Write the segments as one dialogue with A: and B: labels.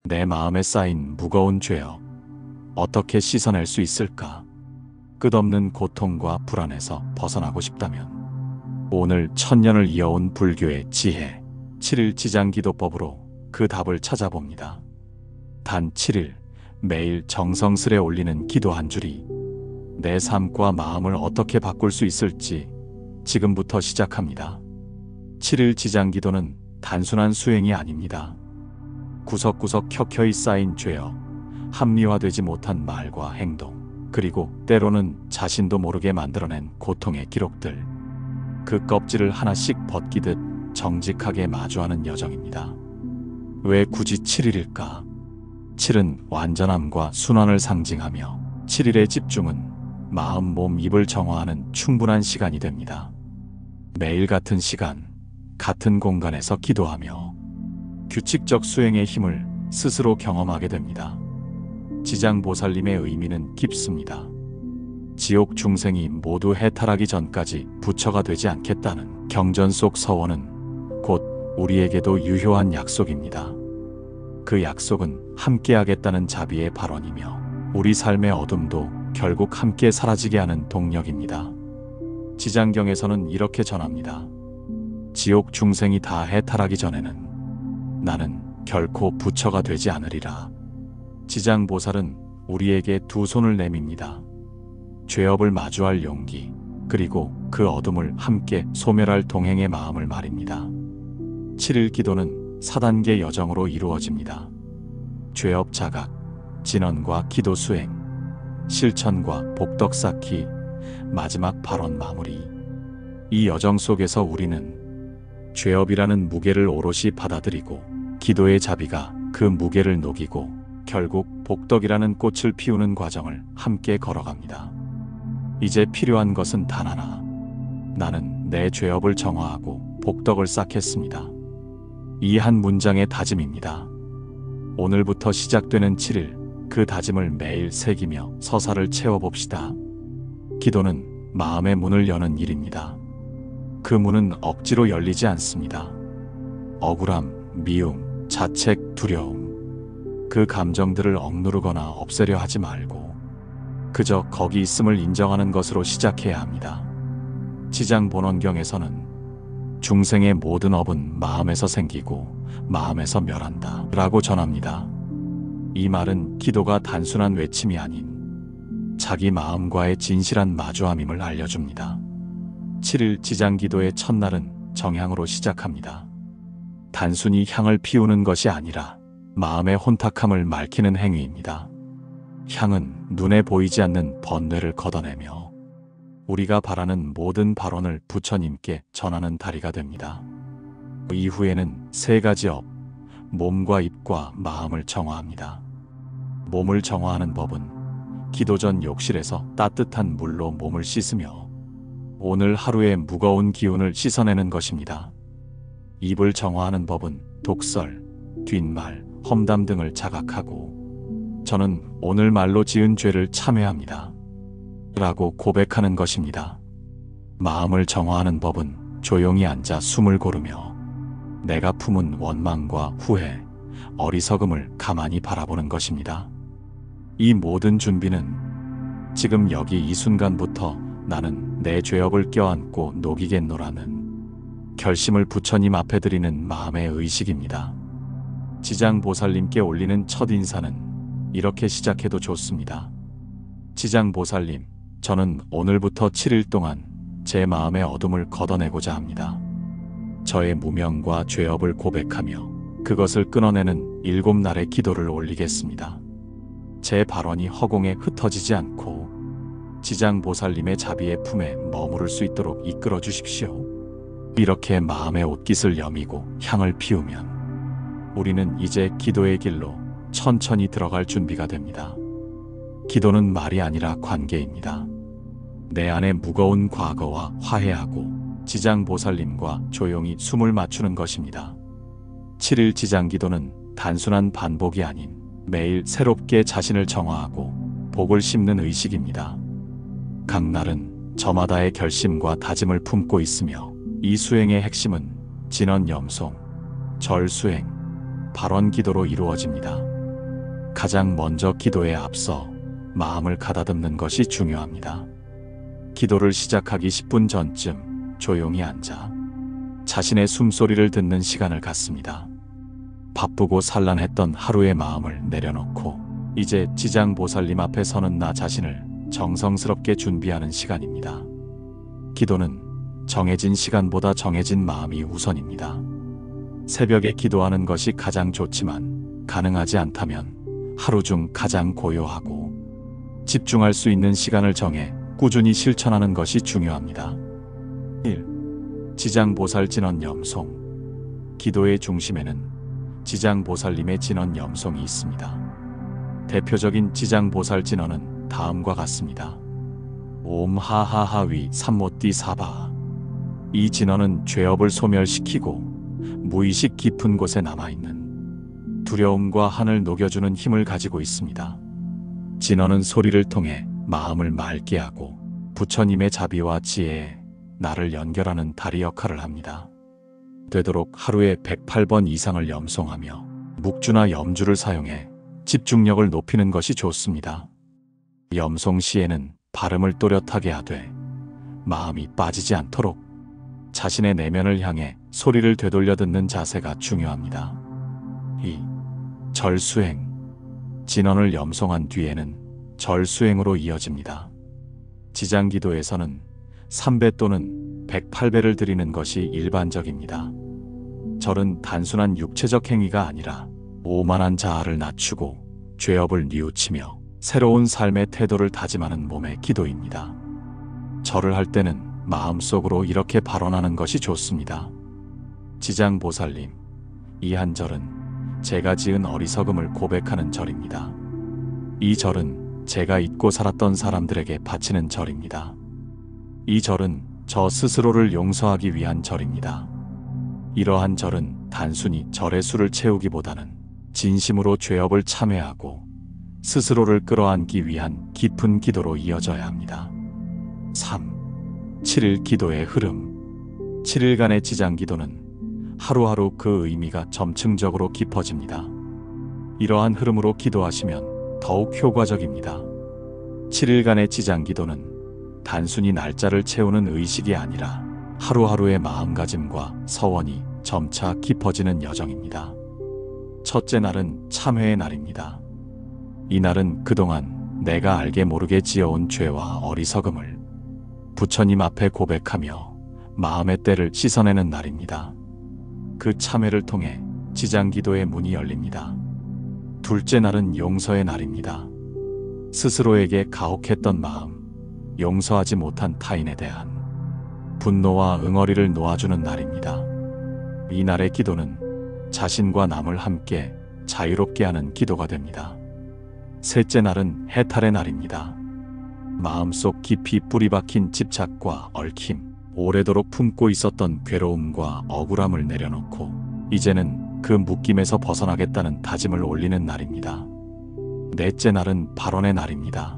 A: 내 마음에 쌓인 무거운 죄업, 어떻게 씻어낼 수 있을까? 끝없는 고통과 불안에서 벗어나고 싶다면 오늘 천년을 이어온 불교의 지혜, 7일 지장기도법으로 그 답을 찾아봅니다. 단 7일 매일 정성스레 올리는 기도 한 줄이 내 삶과 마음을 어떻게 바꿀 수 있을지 지금부터 시작합니다. 7일 지장기도는 단순한 수행이 아닙니다. 구석구석 켜켜이 쌓인 죄업, 합리화되지 못한 말과 행동, 그리고 때로는 자신도 모르게 만들어낸 고통의 기록들, 그 껍질을 하나씩 벗기듯 정직하게 마주하는 여정입니다. 왜 굳이 7일일까? 7은 완전함과 순환을 상징하며 7일의 집중은 마음, 몸, 입을 정화하는 충분한 시간이 됩니다. 매일 같은 시간, 같은 공간에서 기도하며 규칙적 수행의 힘을 스스로 경험하게 됩니다. 지장보살님의 의미는 깊습니다. 지옥 중생이 모두 해탈하기 전까지 부처가 되지 않겠다는 경전 속 서원은 곧 우리에게도 유효한 약속입니다. 그 약속은 함께하겠다는 자비의 발언이며 우리 삶의 어둠도 결국 함께 사라지게 하는 동력입니다. 지장경에서는 이렇게 전합니다. 지옥 중생이 다 해탈하기 전에는 나는 결코 부처가 되지 않으리라. 지장보살은 우리에게 두 손을 내밉니다. 죄업을 마주할 용기, 그리고 그 어둠을 함께 소멸할 동행의 마음을 말입니다. 7일 기도는 4단계 여정으로 이루어집니다. 죄업 자각, 진언과 기도 수행, 실천과 복덕 쌓기, 마지막 발언 마무리. 이 여정 속에서 우리는 죄업이라는 무게를 오롯이 받아들이고 기도의 자비가 그 무게를 녹이고 결국 복덕이라는 꽃을 피우는 과정을 함께 걸어갑니다. 이제 필요한 것은 단 하나. 나는 내 죄업을 정화하고 복덕을 쌓겠습니다. 이 한 문장의 다짐입니다. 오늘부터 시작되는 7일, 그 다짐을 매일 새기며 서사를 채워봅시다. 기도는 마음의 문을 여는 일입니다. 그 문은 억지로 열리지 않습니다. 억울함, 미움, 자책, 두려움, 그 감정들을 억누르거나 없애려 하지 말고 그저 거기 있음을 인정하는 것으로 시작해야 합니다. 지장본원경에서는 중생의 모든 업은 마음에서 생기고 마음에서 멸한다 라고 전합니다. 이 말은 기도가 단순한 외침이 아닌 자기 마음과의 진실한 마주함임을 알려줍니다. 7일 지장기도의 첫날은 정향으로 시작합니다. 단순히 향을 피우는 것이 아니라 마음의 혼탁함을 맑히는 행위입니다. 향은 눈에 보이지 않는 번뇌를 걷어내며 우리가 바라는 모든 발언을 부처님께 전하는 다리가 됩니다. 이후에는 3가지 업, 몸과 입과 마음을 정화합니다. 몸을 정화하는 법은 기도 전 욕실에서 따뜻한 물로 몸을 씻으며 오늘 하루의 무거운 기운을 씻어내는 것입니다. 입을 정화하는 법은 독설, 뒷말, 험담 등을 자각하고 저는 오늘 말로 지은 죄를 참회합니다. 라고 고백하는 것입니다. 마음을 정화하는 법은 조용히 앉아 숨을 고르며 내가 품은 원망과 후회, 어리석음을 가만히 바라보는 것입니다. 이 모든 준비는 지금 여기 이 순간부터 나는 내 죄업을 껴안고 녹이겠노라는 결심을 부처님 앞에 드리는 마음의 의식입니다. 지장보살님께 올리는 첫 인사는 이렇게 시작해도 좋습니다. 지장보살님, 저는 오늘부터 7일 동안 제 마음의 어둠을 걷어내고자 합니다. 저의 무명과 죄업을 고백하며 그것을 끊어내는 7날의 기도를 올리겠습니다. 제 발언이 허공에 흩어지지 않고 지장보살님의 자비의 품에 머무를 수 있도록 이끌어 주십시오. 이렇게 마음의 옷깃을 여미고 향을 피우면 우리는 이제 기도의 길로 천천히 들어갈 준비가 됩니다. 기도는 말이 아니라 관계입니다. 내 안의 무거운 과거와 화해하고 지장보살님과 조용히 숨을 맞추는 것입니다. 7일 지장기도는 단순한 반복이 아닌 매일 새롭게 자신을 정화하고 복을 심는 의식입니다. 각 날은 저마다의 결심과 다짐을 품고 있으며 이 수행의 핵심은 진언 염송, 절 수행, 발언 기도로 이루어집니다. 가장 먼저 기도에 앞서 마음을 가다듬는 것이 중요합니다. 기도를 시작하기 10분 전쯤 조용히 앉아 자신의 숨소리를 듣는 시간을 갖습니다. 바쁘고 산란했던 하루의 마음을 내려놓고 이제 지장보살님 앞에 서는 나 자신을 정성스럽게 준비하는 시간입니다. 기도는 정해진 시간보다 정해진 마음이 우선입니다. 새벽에 기도하는 것이 가장 좋지만 가능하지 않다면 하루 중 가장 고요하고 집중할 수 있는 시간을 정해 꾸준히 실천하는 것이 중요합니다. 1. 지장보살 진원 염송. 기도의 중심에는 지장보살님의 진원 염송이 있습니다. 대표적인 지장보살 진원은 다음과 같습니다. 옴 하하하위 삼모띠 사바. 이 진원은 죄업을 소멸시키고 무의식 깊은 곳에 남아있는 두려움과 한을 녹여주는 힘을 가지고 있습니다. 진원은 소리를 통해 마음을 맑게 하고 부처님의 자비와 지혜에 나를 연결하는 다리 역할을 합니다. 되도록 하루에 108번 이상을 염송하며 묵주나 염주를 사용해 집중력을 높이는 것이 좋습니다. 염송 시에는 발음을 또렷하게 하되 마음이 빠지지 않도록 자신의 내면을 향해 소리를 되돌려 듣는 자세가 중요합니다. 2. 절수행. 진원을 염송한 뒤에는 절수행으로 이어집니다. 지장기도에서는 3배 또는 108배를 드리는 것이 일반적입니다. 절은 단순한 육체적 행위가 아니라 오만한 자아를 낮추고 죄업을 뉘우치며 새로운 삶의 태도를 다짐하는 몸의 기도입니다. 절을 할 때는 마음속으로 이렇게 발언하는 것이 좋습니다. 지장보살님, 이 한 절은 제가 지은 어리석음을 고백하는 절입니다. 이 절은 제가 잊고 살았던 사람들에게 바치는 절입니다. 이 절은 저 스스로를 용서하기 위한 절입니다. 이러한 절은 단순히 절의 수를 채우기보다는 진심으로 죄업을 참회하고 스스로를 끌어안기 위한 깊은 기도로 이어져야 합니다. 3. 7일 기도의 흐름. 7일간의 지장기도는 하루하루 그 의미가 점층적으로 깊어집니다. 이러한 흐름으로 기도하시면 더욱 효과적입니다. 7일간의 지장기도는 단순히 날짜를 채우는 의식이 아니라 하루하루의 마음가짐과 서원이 점차 깊어지는 여정입니다. 첫째 날은 참회의 날입니다. 이 날은 그동안 내가 알게 모르게 지어온 죄와 어리석음을 부처님 앞에 고백하며 마음의 때를 씻어내는 날입니다. 그 참회를 통해 지장기도의 문이 열립니다. 둘째 날은 용서의 날입니다. 스스로에게 가혹했던 마음, 용서하지 못한 타인에 대한 분노와 응어리를 놓아주는 날입니다. 이 날의 기도는 자신과 남을 함께 자유롭게 하는 기도가 됩니다. 셋째 날은 해탈의 날입니다. 마음속 깊이 뿌리 박힌 집착과 얽힘, 오래도록 품고 있었던 괴로움과 억울함을 내려놓고 이제는 그 묶임에서 벗어나겠다는 다짐을 올리는 날입니다. 넷째 날은 발언의 날입니다.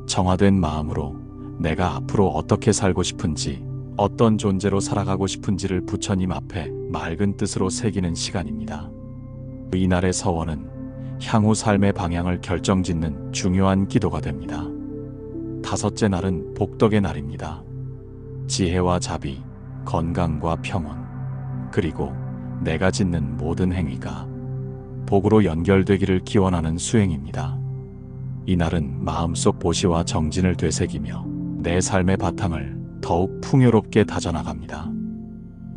A: 정화된 마음으로 내가 앞으로 어떻게 살고 싶은지, 어떤 존재로 살아가고 싶은지를 부처님 앞에 맑은 뜻으로 새기는 시간입니다. 이 날의 서원은 향후 삶의 방향을 결정짓는 중요한 기도가 됩니다. 다섯째 날은 복덕의 날입니다. 지혜와 자비, 건강과 평온, 그리고 내가 짓는 모든 행위가 복으로 연결되기를 기원하는 수행입니다. 이 날은 마음속 보시와 정진을 되새기며 내 삶의 바탕을 더욱 풍요롭게 다져나갑니다.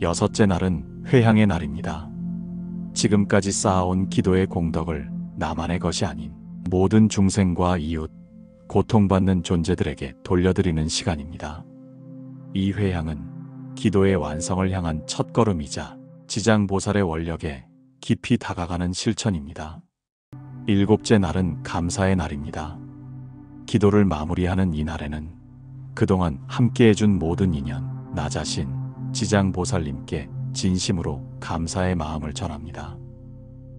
A: 여섯째 날은 회향의 날입니다. 지금까지 쌓아온 기도의 공덕을 나만의 것이 아닌 모든 중생과 이웃, 고통받는 존재들에게 돌려드리는 시간입니다. 이 회향은 기도의 완성을 향한 첫걸음이자 지장보살의 원력에 깊이 다가가는 실천입니다. 일곱째 날은 감사의 날입니다. 기도를 마무리하는 이 날에는 그동안 함께 해준 모든 인연, 나 자신, 지장보살님께 진심으로 감사의 마음을 전합니다.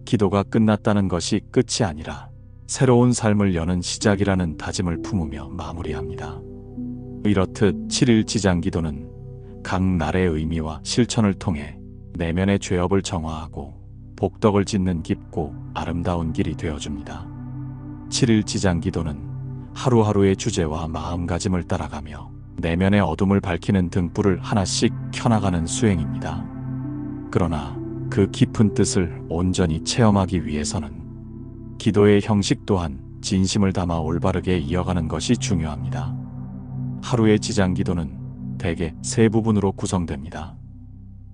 A: 기도가 끝났다는 것이 끝이 아니라 새로운 삶을 여는 시작이라는 다짐을 품으며 마무리합니다. 이렇듯 7일 지장기도는 각 날의 의미와 실천을 통해 내면의 죄업을 정화하고 복덕을 짓는 깊고 아름다운 길이 되어줍니다. 7일 지장기도는 하루하루의 주제와 마음가짐을 따라가며 내면의 어둠을 밝히는 등불을 하나씩 켜나가는 수행입니다. 그러나 그 깊은 뜻을 온전히 체험하기 위해서는 기도의 형식 또한 진심을 담아 올바르게 이어가는 것이 중요합니다. 하루의 지장기도는 대개 세 부분으로 구성됩니다.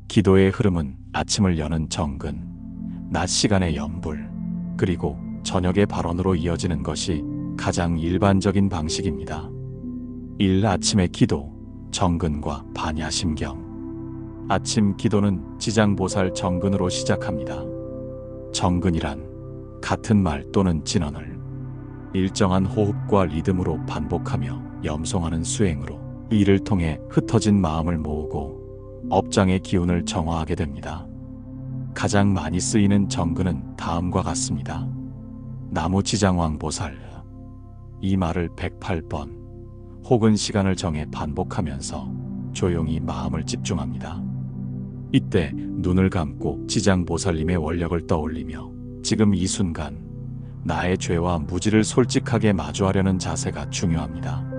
A: 기도의 흐름은 아침을 여는 정근, 낮 시간의 연불, 그리고 저녁의 발언으로 이어지는 것이 가장 일반적인 방식입니다. 1. 아침의 기도, 정근과 반야심경. 아침 기도는 지장보살 정근으로 시작합니다. 정근이란 같은 말 또는 진언을 일정한 호흡과 리듬으로 반복하며 염송하는 수행으로 이를 통해 흩어진 마음을 모으고 업장의 기운을 정화하게 됩니다. 가장 많이 쓰이는 정근은 다음과 같습니다. 나무 지장왕보살. 이 말을 108번 혹은 시간을 정해 반복하면서 조용히 마음을 집중합니다. 이때 눈을 감고 지장보살님의 원력을 떠올리며 지금 이 순간 나의 죄와 무지를 솔직하게 마주하려는 자세가 중요합니다.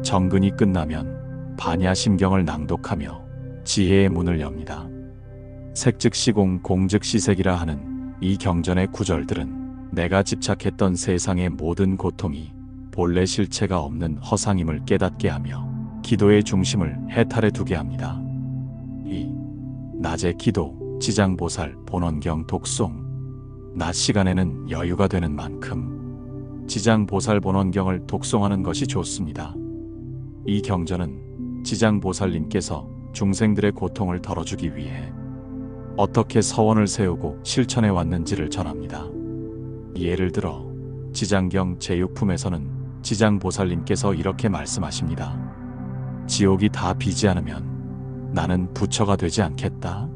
A: 정근이 끝나면 반야심경을 낭독하며 지혜의 문을 엽니다. 색즉시공 공즉시색이라 하는 이 경전의 구절들은 내가 집착했던 세상의 모든 고통이 본래 실체가 없는 허상임을 깨닫게 하며 기도의 중심을 해탈해 두게 합니다. 2. 낮의 기도, 지장보살 본원경 독송. 낮 시간에는 여유가 되는 만큼 지장보살 본원경을 독송하는 것이 좋습니다. 이 경전은 지장보살님께서 중생들의 고통을 덜어주기 위해 어떻게 서원을 세우고 실천해 왔는지를 전합니다. 예를 들어 지장경 제6품에서는 지장보살님께서 이렇게 말씀하십니다. 지옥이 다 비지 않으면 나는 부처가 되지 않겠다.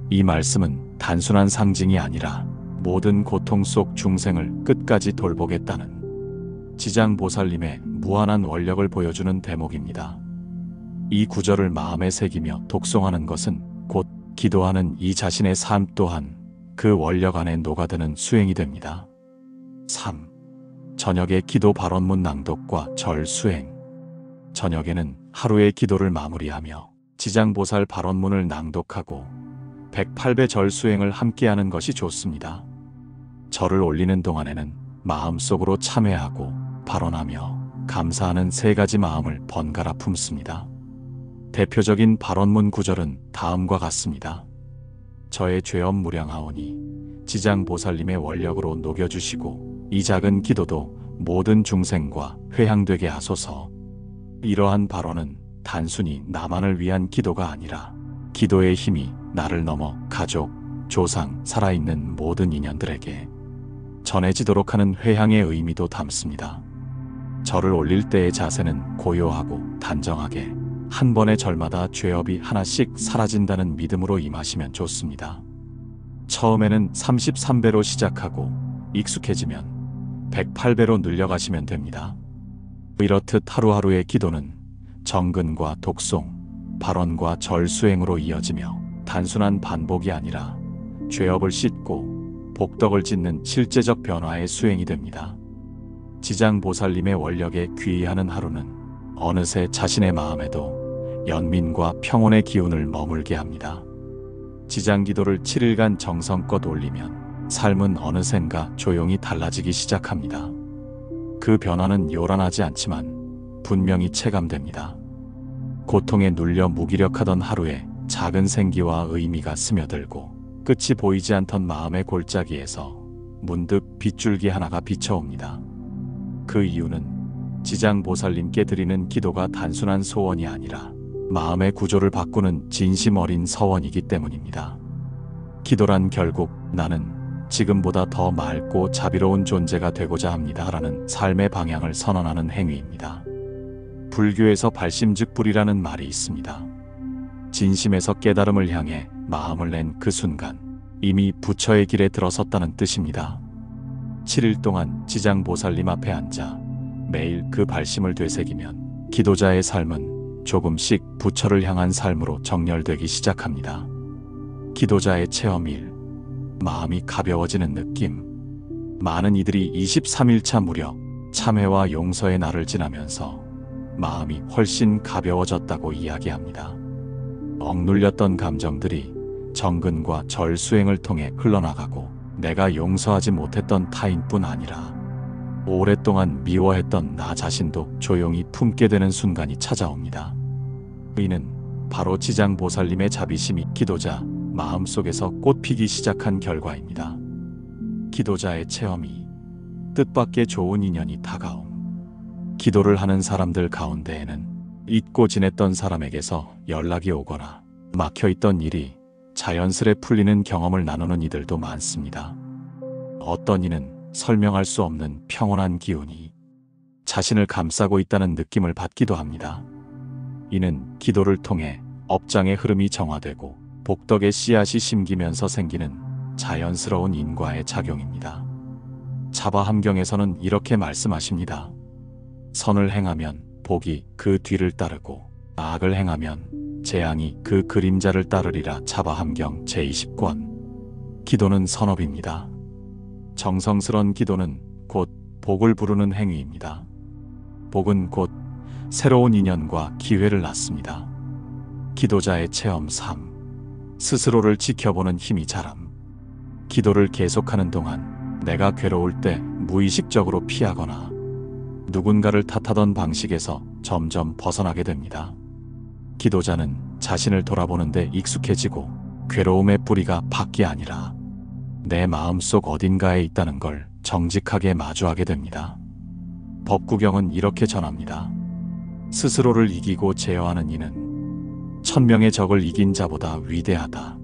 A: 이 말씀은 단순한 상징이 아니라 모든 고통 속 중생을 끝까지 돌보겠다는 지장보살님의 무한한 원력을 보여주는 대목입니다. 이 구절을 마음에 새기며 독송하는 것은 곧 기도하는 이 자신의 삶 또한 그 원력 안에 녹아드는 수행이 됩니다. 3. 저녁의 기도 발언문 낭독과 절 수행. 저녁에는 하루의 기도를 마무리하며 지장보살 발언문을 낭독하고 108배 절 수행을 함께하는 것이 좋습니다. 절을 올리는 동안에는 마음속으로 참회하고 발언하며 감사하는 세 가지 마음을 번갈아 품습니다. 대표적인 발언문 구절은 다음과 같습니다. 저의 죄업 무량하오니 지장보살님의 원력으로 녹여주시고 이 작은 기도도 모든 중생과 회향되게 하소서. 이러한 발언은 단순히 나만을 위한 기도가 아니라 기도의 힘이 나를 넘어 가족, 조상, 살아있는 모든 인연들에게 전해지도록 하는 회향의 의미도 담습니다. 절을 올릴 때의 자세는 고요하고 단정하게 한 번의 절마다 죄업이 하나씩 사라진다는 믿음으로 임하시면 좋습니다. 처음에는 33배로 시작하고 익숙해지면 108배로 늘려가시면 됩니다. 이렇듯 하루하루의 기도는 정근과 독송, 발언과 절 수행으로 이어지며 단순한 반복이 아니라 죄업을 씻고 복덕을 짓는 실제적 변화의 수행이 됩니다. 지장보살님의 원력에 귀의하는 하루는 어느새 자신의 마음에도 연민과 평온의 기운을 머물게 합니다. 지장기도를 7일간 정성껏 올리면 삶은 어느샌가 조용히 달라지기 시작합니다. 그 변화는 요란하지 않지만 분명히 체감됩니다. 고통에 눌려 무기력하던 하루에 작은 생기와 의미가 스며들고 끝이 보이지 않던 마음의 골짜기에서 문득 빗줄기 하나가 비쳐옵니다. 그 이유는 지장보살님께 드리는 기도가 단순한 소원이 아니라 마음의 구조를 바꾸는 진심 어린 서원이기 때문입니다. 기도란 결국 나는 지금보다 더 맑고 자비로운 존재가 되고자 합니다라는 삶의 방향을 선언하는 행위입니다. 불교에서 발심즉불이라는 말이 있습니다. 진심에서 깨달음을 향해 마음을 낸 그 순간 이미 부처의 길에 들어섰다는 뜻입니다. 7일 동안 지장보살님 앞에 앉아 매일 그 발심을 되새기면 기도자의 삶은 조금씩 부처를 향한 삶으로 정렬되기 시작합니다. 기도자의 체험 1. 마음이 가벼워지는 느낌. 많은 이들이 23일차 무렵 참회와 용서의 날을 지나면서 마음이 훨씬 가벼워졌다고 이야기합니다. 억눌렸던 감정들이 정근과 절 수행을 통해 흘러나가고 내가 용서하지 못했던 타인뿐 아니라 오랫동안 미워했던 나 자신도 조용히 품게 되는 순간이 찾아옵니다. 이는 바로 지장보살님의 자비심이 기도자 마음속에서 꽃피기 시작한 결과입니다. 기도자의 체험이 뜻밖의 좋은 인연이 다가옴. 기도를 하는 사람들 가운데에는 잊고 지냈던 사람에게서 연락이 오거나 막혀있던 일이 자연스레 풀리는 경험을 나누는 이들도 많습니다. 어떤 이는 설명할 수 없는 평온한 기운이 자신을 감싸고 있다는 느낌을 받기도 합니다. 이는 기도를 통해 업장의 흐름이 정화되고 복덕의 씨앗이 심기면서 생기는 자연스러운 인과의 작용입니다. 자바함경에서는 이렇게 말씀하십니다. 선을 행하면 복이 그 뒤를 따르고 악을 행하면 재앙이 그 그림자를 따르리라. 자바함경 제20권. 기도는 선업입니다. 정성스런 기도는 곧 복을 부르는 행위입니다. 복은 곧 새로운 인연과 기회를 낳습니다. 기도자의 체험 3. 스스로를 지켜보는 힘이 자람. 기도를 계속하는 동안 내가 괴로울 때 무의식적으로 피하거나 누군가를 탓하던 방식에서 점점 벗어나게 됩니다. 기도자는 자신을 돌아보는데 익숙해지고 괴로움의 뿌리가 밖이 아니라 내 마음속 어딘가에 있다는 걸 정직하게 마주하게 됩니다. 법구경은 이렇게 전합니다. 스스로를 이기고 제어하는 이는 1000명의 적을 이긴 자보다 위대하다.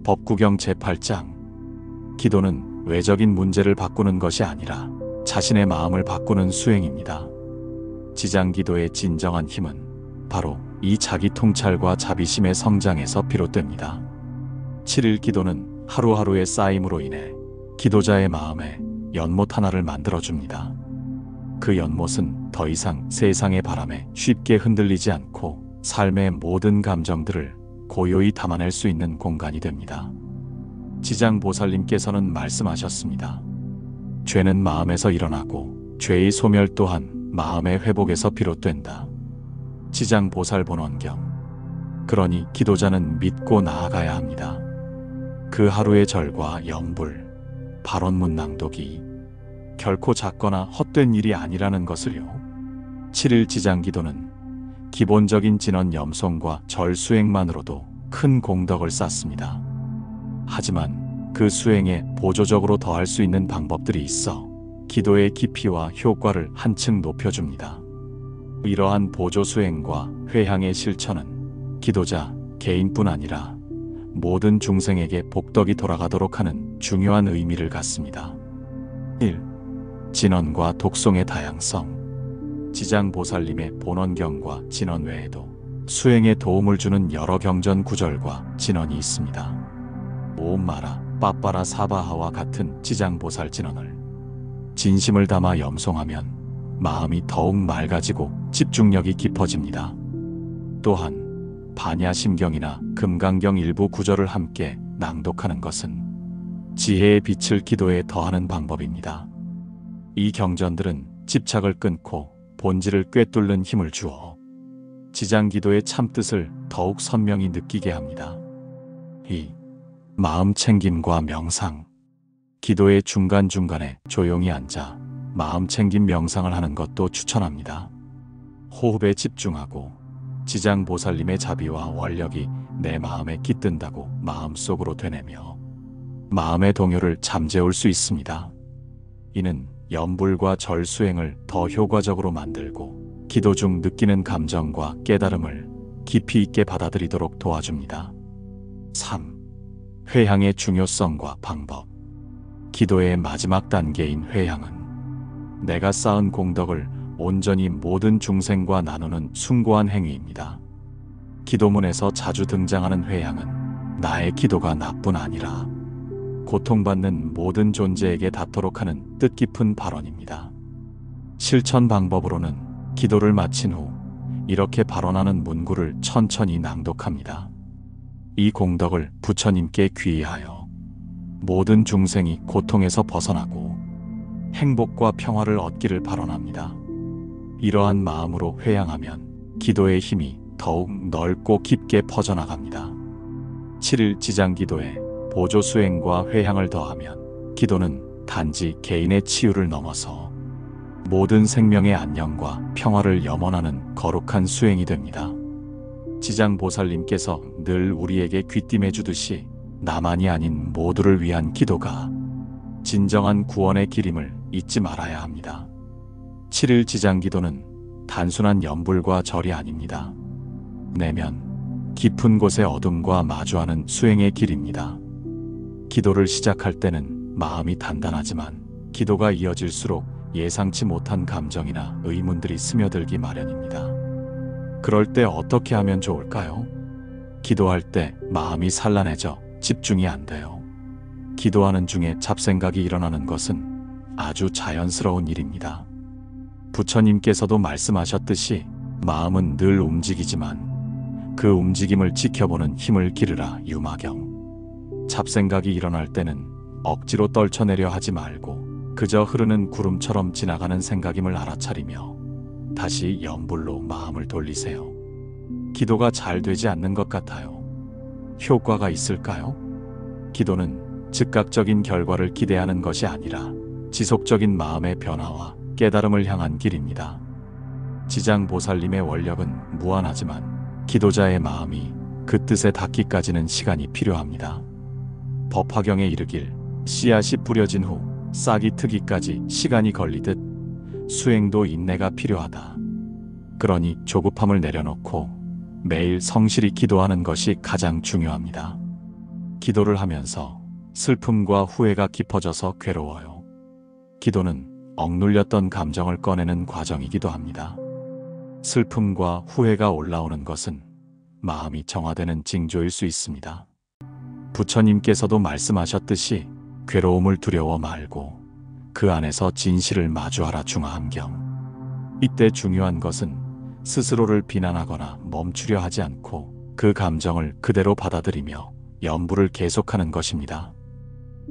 A: 법구경 제8장. 기도는 외적인 문제를 바꾸는 것이 아니라 자신의 마음을 바꾸는 수행입니다. 지장기도의 진정한 힘은 바로 이 자기 통찰과 자비심의 성장에서 비롯됩니다. 7일 기도는 하루하루의 쌓임으로 인해 기도자의 마음에 연못 하나를 만들어줍니다. 그 연못은 더 이상 세상의 바람에 쉽게 흔들리지 않고 삶의 모든 감정들을 고요히 담아낼 수 있는 공간이 됩니다. 지장보살님께서는 말씀하셨습니다. 죄는 마음에서 일어나고 죄의 소멸 또한 마음의 회복에서 비롯된다. 지장보살본원경. 그러니 기도자는 믿고 나아가야 합니다. 그 하루의 절과 영불, 발언문 낭독이 결코 작거나 헛된 일이 아니라는 것을요. 7일 지장기도는 기본적인 진언 염송과 절 수행만으로도 큰 공덕을 쌓습니다. 하지만 그 수행에 보조적으로 더할 수 있는 방법들이 있어 기도의 깊이와 효과를 한층 높여줍니다. 이러한 보조 수행과 회향의 실천은 기도자 개인뿐 아니라 모든 중생에게 복덕이 돌아가도록 하는 중요한 의미를 갖습니다. 1. 진언과 독송의 다양성. 지장보살님의 본원경과 진언 외에도 수행에 도움을 주는 여러 경전 구절과 진언이 있습니다. 오음마라, 빠빠라 사바하와 같은 지장보살 진언을 진심을 담아 염송하면 마음이 더욱 맑아지고 집중력이 깊어집니다. 또한 반야심경이나 금강경 일부 구절을 함께 낭독하는 것은 지혜의 빛을 기도에 더하는 방법입니다. 이 경전들은 집착을 끊고 본질을 꿰뚫는 힘을 주어 지장기도의 참뜻을 더욱 선명히 느끼게 합니다. 2. 마음 챙김과 명상. 기도의 중간중간에 조용히 앉아 마음 챙김 명상을 하는 것도 추천합니다. 호흡에 집중하고 지장보살님의 자비와 원력이 내 마음에 깃든다고 마음속으로 되뇌며 마음의 동요를 잠재울 수 있습니다. 이는 염불과 절 수행을 더 효과적으로 만들고 기도 중 느끼는 감정과 깨달음을 깊이 있게 받아들이도록 도와줍니다. 3. 회향의 중요성과 방법. 기도의 마지막 단계인 회향은 내가 쌓은 공덕을 온전히 모든 중생과 나누는 숭고한 행위입니다. 기도문에서 자주 등장하는 회향은 나의 기도가 나뿐 아니라 고통받는 모든 존재에게 닿도록 하는 뜻깊은 발언입니다. 실천 방법으로는 기도를 마친 후 이렇게 발언하는 문구를 천천히 낭독합니다. 이 공덕을 부처님께 귀의하여 모든 중생이 고통에서 벗어나고 행복과 평화를 얻기를 발언합니다. 이러한 마음으로 회양하면 기도의 힘이 더욱 넓고 깊게 퍼져나갑니다. 7일 지장기도에 보조 수행과 회향을 더하면 기도는 단지 개인의 치유를 넘어서 모든 생명의 안녕과 평화를 염원하는 거룩한 수행이 됩니다. 지장보살님께서 늘 우리에게 귀띔해 주듯이 나만이 아닌 모두를 위한 기도가 진정한 구원의 길임을 잊지 말아야 합니다. 7일 지장기도는 단순한 염불과 절이 아닙니다. 내면 깊은 곳의 어둠과 마주하는 수행의 길입니다. 기도를 시작할 때는 마음이 단단하지만 기도가 이어질수록 예상치 못한 감정이나 의문들이 스며들기 마련입니다. 그럴 때 어떻게 하면 좋을까요? 기도할 때 마음이 산란해져 집중이 안 돼요. 기도하는 중에 잡생각이 일어나는 것은 아주 자연스러운 일입니다. 부처님께서도 말씀하셨듯이 마음은 늘 움직이지만 그 움직임을 지켜보는 힘을 기르라 유마경. 잡생각이 일어날 때는 억지로 떨쳐내려 하지 말고 그저 흐르는 구름처럼 지나가는 생각임을 알아차리며 다시 염불로 마음을 돌리세요. 기도가 잘 되지 않는 것 같아요. 효과가 있을까요? 기도는 즉각적인 결과를 기대하는 것이 아니라 지속적인 마음의 변화와 깨달음을 향한 길입니다. 지장보살님의 원력은 무한하지만 기도자의 마음이 그 뜻에 닿기까지는 시간이 필요합니다. 법화경에 이르길 씨앗이 뿌려진 후 싹이 트기까지 시간이 걸리듯 수행도 인내가 필요하다. 그러니 조급함을 내려놓고 매일 성실히 기도하는 것이 가장 중요합니다. 기도를 하면서 슬픔과 후회가 깊어져서 괴로워요. 기도는 억눌렸던 감정을 꺼내는 과정이기도 합니다. 슬픔과 후회가 올라오는 것은 마음이 정화되는 징조일 수 있습니다. 부처님께서도 말씀하셨듯이 괴로움을 두려워 말고 그 안에서 진실을 마주하라 중화함경. 이때 중요한 것은 스스로를 비난하거나 멈추려 하지 않고 그 감정을 그대로 받아들이며 염불을 계속하는 것입니다.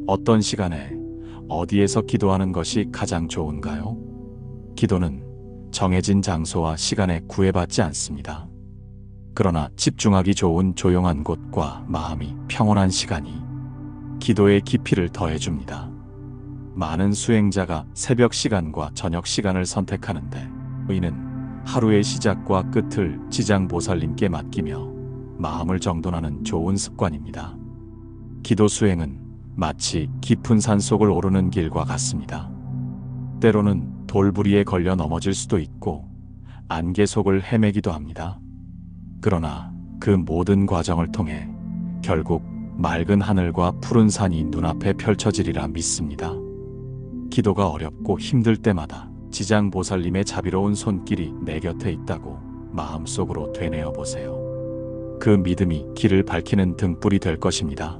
A: 어떤 시간에 어디에서 기도하는 것이 가장 좋은가요? 기도는 정해진 장소와 시간에 구애받지 않습니다. 그러나 집중하기 좋은 조용한 곳과 마음이 평온한 시간이 기도의 깊이를 더해줍니다. 많은 수행자가 새벽 시간과 저녁 시간을 선택하는데 이는 하루의 시작과 끝을 지장보살님께 맡기며 마음을 정돈하는 좋은 습관입니다. 기도 수행은 마치 깊은 산속을 오르는 길과 같습니다. 때로는 돌부리에 걸려 넘어질 수도 있고 안개 속을 헤매기도 합니다. 그러나 그 모든 과정을 통해 결국 맑은 하늘과 푸른 산이 눈앞에 펼쳐지리라 믿습니다. 기도가 어렵고 힘들 때마다 지장보살님의 자비로운 손길이 내 곁에 있다고 마음속으로 되뇌어 보세요. 그 믿음이 길을 밝히는 등불이 될 것입니다.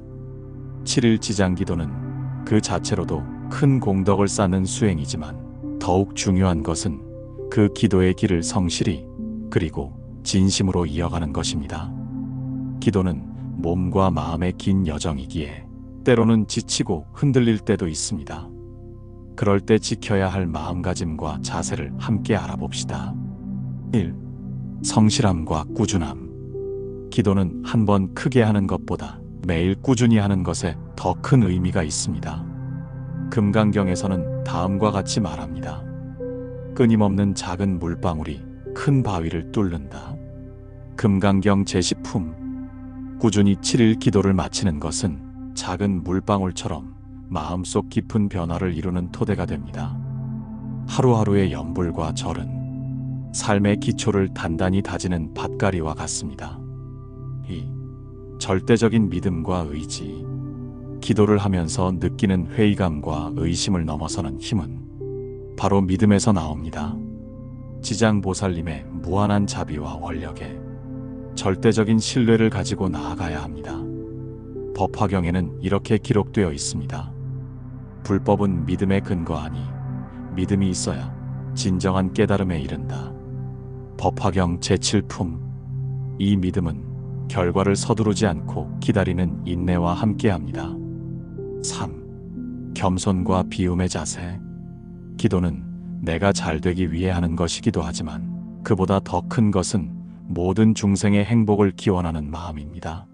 A: 7일 지장기도는 그 자체로도 큰 공덕을 쌓는 수행이지만 더욱 중요한 것은 그 기도의 길을 성실히 그리고 진심으로 이어가는 것입니다. 기도는 몸과 마음의 긴 여정이기에 때로는 지치고 흔들릴 때도 있습니다. 그럴 때 지켜야 할 마음가짐과 자세를 함께 알아봅시다. 1. 성실함과 꾸준함. 기도는 한 번 크게 하는 것보다 매일 꾸준히 하는 것에 더 큰 의미가 있습니다. 금강경에서는 다음과 같이 말합니다. 끊임없는 작은 물방울이 큰 바위를 뚫는다. 금강경 제10품. 꾸준히 7일 기도를 마치는 것은 작은 물방울처럼 마음속 깊은 변화를 이루는 토대가 됩니다. 하루하루의 염불과 절은 삶의 기초를 단단히 다지는 밭가리와 같습니다. 이 절대적인 믿음과 의지, 기도를 하면서 느끼는 회의감과 의심을 넘어서는 힘은 바로 믿음에서 나옵니다. 지장보살님의 무한한 자비와 원력에 절대적인 신뢰를 가지고 나아가야 합니다. 법화경에는 이렇게 기록되어 있습니다. 불법은 믿음에 근거하니 믿음이 있어야 진정한 깨달음에 이른다. 법화경 제7품. 이 믿음은 결과를 서두르지 않고 기다리는 인내와 함께합니다. 3. 겸손과 비움의 자세. 기도는 내가 잘 되기 위해 하는 것이기도 하지만 그보다 더 큰 것은 모든 중생의 행복을 기원하는 마음입니다.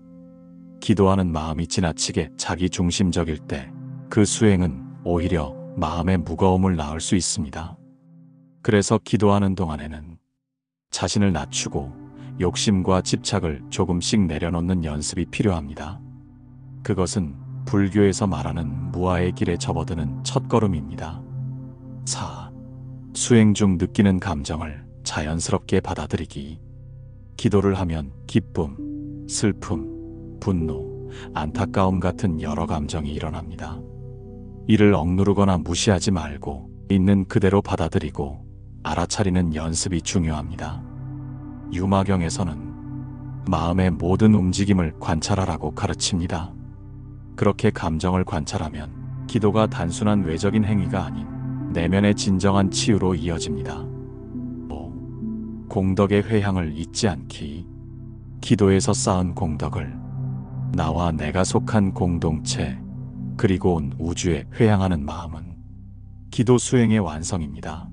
A: 기도하는 마음이 지나치게 자기 중심적일 때 그 수행은 오히려 마음의 무거움을 낳을 수 있습니다. 그래서 기도하는 동안에는 자신을 낮추고 욕심과 집착을 조금씩 내려놓는 연습이 필요합니다. 그것은 불교에서 말하는 무아의 길에 접어드는 첫걸음입니다. 4. 수행 중 느끼는 감정을 자연스럽게 받아들이기. 기도를 하면 기쁨, 슬픔, 분노, 안타까움 같은 여러 감정이 일어납니다. 이를 억누르거나 무시하지 말고 있는 그대로 받아들이고 알아차리는 연습이 중요합니다. 유마경에서는 마음의 모든 움직임을 관찰하라고 가르칩니다. 그렇게 감정을 관찰하면 기도가 단순한 외적인 행위가 아닌 내면의 진정한 치유로 이어집니다. 5. 공덕의 회향을 잊지 않기. 기도에서 쌓은 공덕을 나와 내가 속한 공동체 그리고 온 우주에 회향하는 마음은 기도 수행의 완성입니다.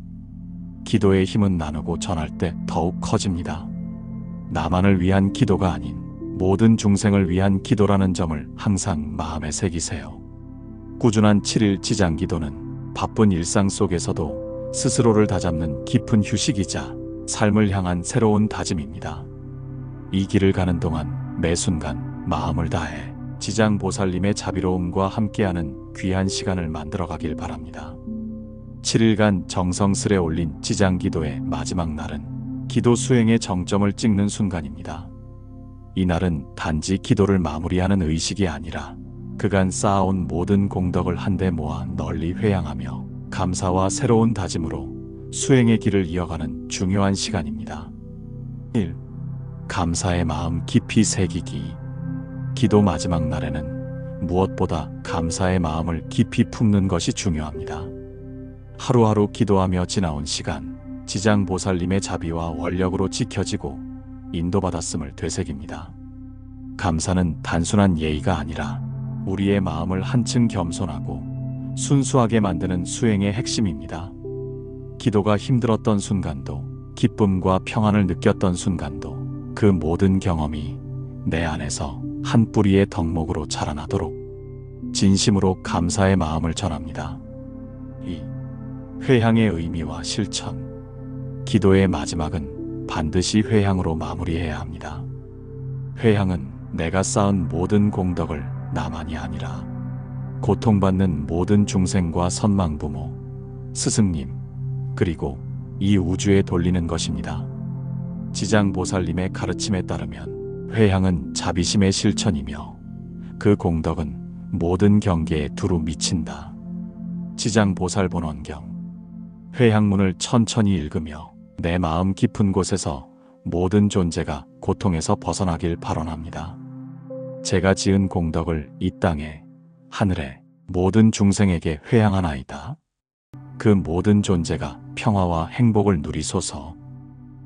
A: 기도의 힘은 나누고 전할 때 더욱 커집니다. 나만을 위한 기도가 아닌 모든 중생을 위한 기도라는 점을 항상 마음에 새기세요. 꾸준한 7일 지장 기도는 바쁜 일상 속에서도 스스로를 다잡는 깊은 휴식이자 삶을 향한 새로운 다짐입니다. 이 길을 가는 동안 매 순간 마음을 다해 지장보살님의 자비로움과 함께하는 귀한 시간을 만들어 가길 바랍니다. 7일간 정성스레 올린 지장기도의 마지막 날은 기도 수행의 정점을 찍는 순간입니다. 이 날은 단지 기도를 마무리하는 의식이 아니라 그간 쌓아온 모든 공덕을 한데 모아 널리 회향하며 감사와 새로운 다짐으로 수행의 길을 이어가는 중요한 시간입니다. 1. 감사의 마음 깊이 새기기. 기도 마지막 날에는 무엇보다 감사의 마음을 깊이 품는 것이 중요합니다. 하루하루 기도하며 지나온 시간, 지장보살님의 자비와 원력으로 지켜지고 인도받았음을 되새깁니다. 감사는 단순한 예의가 아니라 우리의 마음을 한층 겸손하고 순수하게 만드는 수행의 핵심입니다. 기도가 힘들었던 순간도, 기쁨과 평안을 느꼈던 순간도 그 모든 경험이 내 안에서 한 뿌리의 덕목으로 자라나도록 진심으로 감사의 마음을 전합니다. 2. 회향의 의미와 실천. 기도의 마지막은 반드시 회향으로 마무리해야 합니다. 회향은 내가 쌓은 모든 공덕을 나만이 아니라 고통받는 모든 중생과 선망부모, 스승님, 그리고 이 우주에 돌리는 것입니다. 지장보살님의 가르침에 따르면 회향은 자비심의 실천이며 그 공덕은 모든 경계에 두루 미친다. 지장보살본원경. 회향문을 천천히 읽으며 내 마음 깊은 곳에서 모든 존재가 고통에서 벗어나길 발언합니다. 제가 지은 공덕을 이 땅에, 하늘에, 모든 중생에게 회향하나이다. 그 모든 존재가 평화와 행복을 누리소서.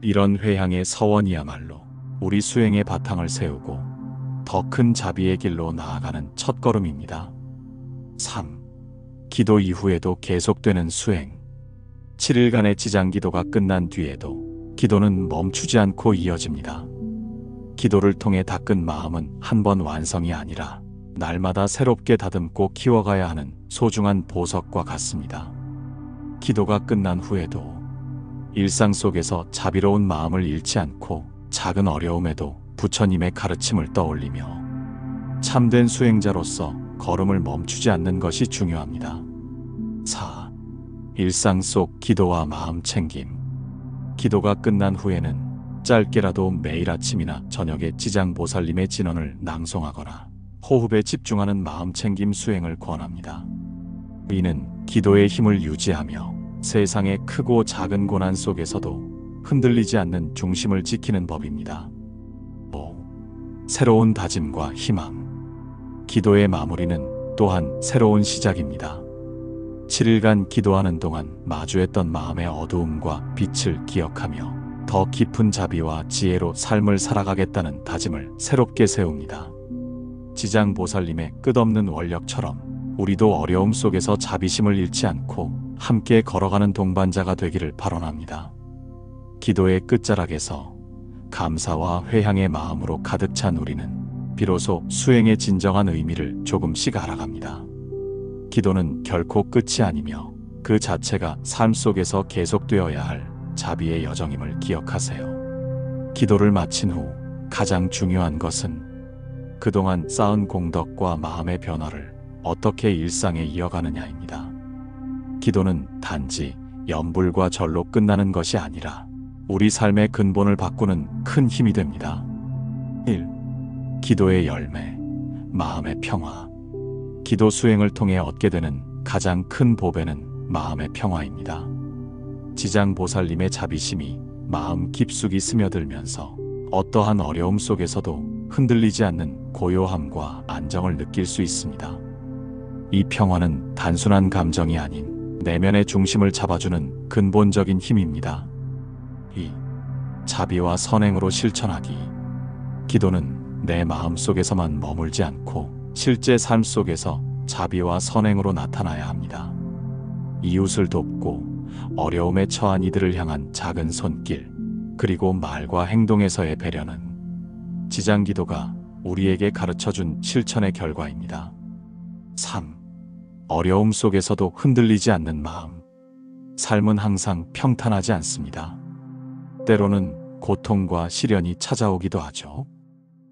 A: 이런 회향의 서원이야말로 우리 수행의 바탕을 세우고 더 큰 자비의 길로 나아가는 첫걸음입니다. 3. 기도 이후에도 계속되는 수행. 7일간의 지장기도가 끝난 뒤에도 기도는 멈추지 않고 이어집니다. 기도를 통해 닦은 마음은 한 번 완성이 아니라 날마다 새롭게 다듬고 키워가야 하는 소중한 보석과 같습니다. 기도가 끝난 후에도 일상 속에서 자비로운 마음을 잃지 않고 작은 어려움에도 부처님의 가르침을 떠올리며 참된 수행자로서 걸음을 멈추지 않는 것이 중요합니다. 4. 일상 속 기도와 마음 챙김. 기도가 끝난 후에는 짧게라도 매일 아침이나 저녁에 지장보살님의 진언을 낭송하거나 호흡에 집중하는 마음 챙김 수행을 권합니다. 이는 기도의 힘을 유지하며 세상의 크고 작은 고난 속에서도 흔들리지 않는 중심을 지키는 법입니다. 5. 새로운 다짐과 희망. 기도의 마무리는 또한 새로운 시작입니다. 7일간 기도하는 동안 마주했던 마음의 어두움과 빛을 기억하며 더 깊은 자비와 지혜로 삶을 살아가겠다는 다짐을 새롭게 세웁니다. 지장보살님의 끝없는 원력처럼 우리도 어려움 속에서 자비심을 잃지 않고 함께 걸어가는 동반자가 되기를 발언합니다. 기도의 끝자락에서 감사와 회향의 마음으로 가득 찬 우리는 비로소 수행의 진정한 의미를 조금씩 알아갑니다. 기도는 결코 끝이 아니며 그 자체가 삶 속에서 계속되어야 할 자비의 여정임을 기억하세요. 기도를 마친 후 가장 중요한 것은 그동안 쌓은 공덕과 마음의 변화를 어떻게 일상에 이어가느냐입니다. 기도는 단지 염불과 절로 끝나는 것이 아니라 우리 삶의 근본을 바꾸는 큰 힘이 됩니다. 1. 기도의 열매, 마음의 평화. 기도 수행을 통해 얻게 되는 가장 큰 보배는 마음의 평화입니다. 지장보살님의 자비심이 마음 깊숙이 스며들면서 어떠한 어려움 속에서도 흔들리지 않는 고요함과 안정을 느낄 수 있습니다. 이 평화는 단순한 감정이 아닌 내면의 중심을 잡아주는 근본적인 힘입니다. 2. 자비와 선행으로 실천하기. 기도는 내 마음 속에서만 머물지 않고 실제 삶 속에서 자비와 선행으로 나타나야 합니다. 이웃을 돕고 어려움에 처한 이들을 향한 작은 손길, 그리고 말과 행동에서의 배려는 지장기도가 우리에게 가르쳐준 실천의 결과입니다. 3. 어려움 속에서도 흔들리지 않는 마음. 삶은 항상 평탄하지 않습니다. 때로는 고통과 시련이 찾아오기도 하죠.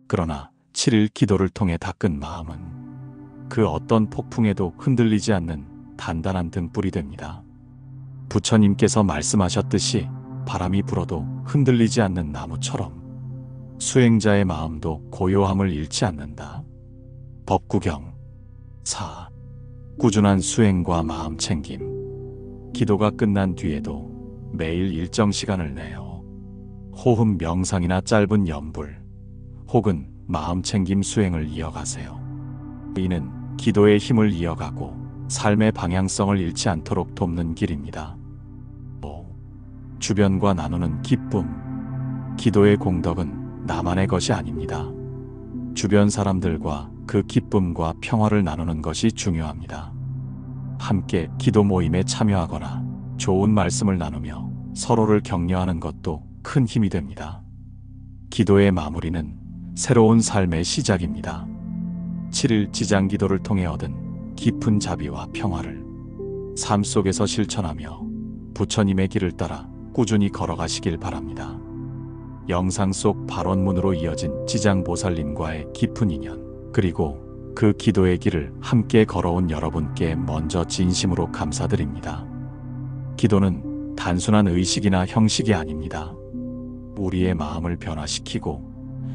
A: 그러나 7일 기도를 통해 닦은 마음은 그 어떤 폭풍에도 흔들리지 않는 단단한 등불이 됩니다. 부처님께서 말씀하셨듯이 바람이 불어도 흔들리지 않는 나무처럼 수행자의 마음도 고요함을 잃지 않는다. 법구경. 4. 꾸준한 수행과 마음 챙김. 기도가 끝난 뒤에도 매일 일정 시간을 내어 호흡 명상이나 짧은 염불 혹은 마음 챙김 수행을 이어가세요. 이는 기도의 힘을 이어가고 삶의 방향성을 잃지 않도록 돕는 길입니다. 5. 주변과 나누는 기쁨. 기도의 공덕은 나만의 것이 아닙니다. 주변 사람들과 그 기쁨과 평화를 나누는 것이 중요합니다. 함께 기도 모임에 참여하거나 좋은 말씀을 나누며 서로를 격려하는 것도 큰 힘이 됩니다. 기도의 마무리는 새로운 삶의 시작입니다. 7일 지장기도를 통해 얻은 깊은 자비와 평화를 삶 속에서 실천하며 부처님의 길을 따라 꾸준히 걸어가시길 바랍니다. 영상 속 발언문으로 이어진 지장보살님과의 깊은 인연, 그리고 그 기도의 길을 함께 걸어온 여러분께 먼저 진심으로 감사드립니다. 기도는 단순한 의식이나 형식이 아닙니다. 우리의 마음을 변화시키고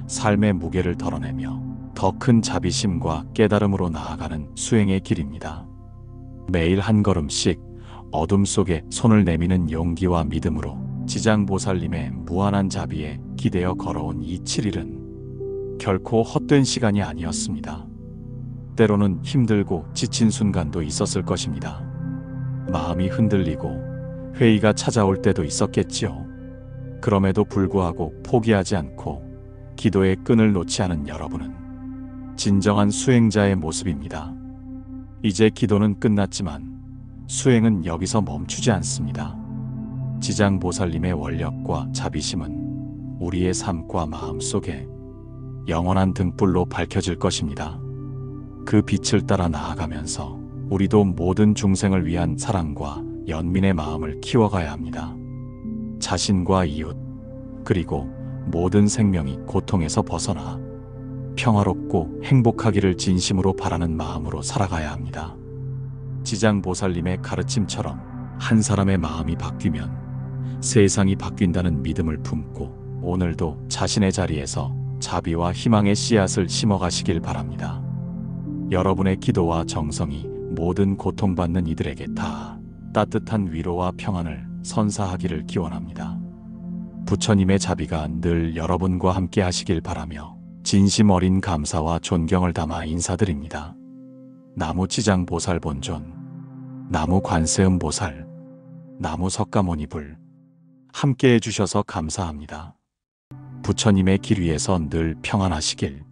A: 삶의 무게를 덜어내며 더 큰 자비심과 깨달음으로 나아가는 수행의 길입니다. 매일 한 걸음씩 어둠 속에 손을 내미는 용기와 믿음으로 지장보살님의 무한한 자비에 기대어 걸어온 이 7일은 결코 헛된 시간이 아니었습니다. 때로는 힘들고 지친 순간도 있었을 것입니다. 마음이 흔들리고 회의가 찾아올 때도 있었겠지요. 그럼에도 불구하고 포기하지 않고 기도의 끈을 놓지 않은 여러분은 진정한 수행자의 모습입니다. 이제 기도는 끝났지만 수행은 여기서 멈추지 않습니다. 지장보살님의 원력과 자비심은 우리의 삶과 마음 속에 영원한 등불로 밝혀질 것입니다. 그 빛을 따라 나아가면서 우리도 모든 중생을 위한 사랑과 연민의 마음을 키워가야 합니다. 자신과 이웃, 그리고 모든 생명이 고통에서 벗어나 평화롭고 행복하기를 진심으로 바라는 마음으로 살아가야 합니다. 지장보살님의 가르침처럼 한 사람의 마음이 바뀌면 세상이 바뀐다는 믿음을 품고 오늘도 자신의 자리에서 자비와 희망의 씨앗을 심어가시길 바랍니다. 여러분의 기도와 정성이 모든 고통받는 이들에게 다 따뜻한 위로와 평안을 선사하기를 기원합니다. 부처님의 자비가 늘 여러분과 함께 하시길 바라며 진심 어린 감사와 존경을 담아 인사드립니다. 나무 지장보살 본존, 나무 관세음보살, 나무 석가모니불, 함께 해주셔서 감사합니다. 부처님의 길 위에서 늘 평안하시길.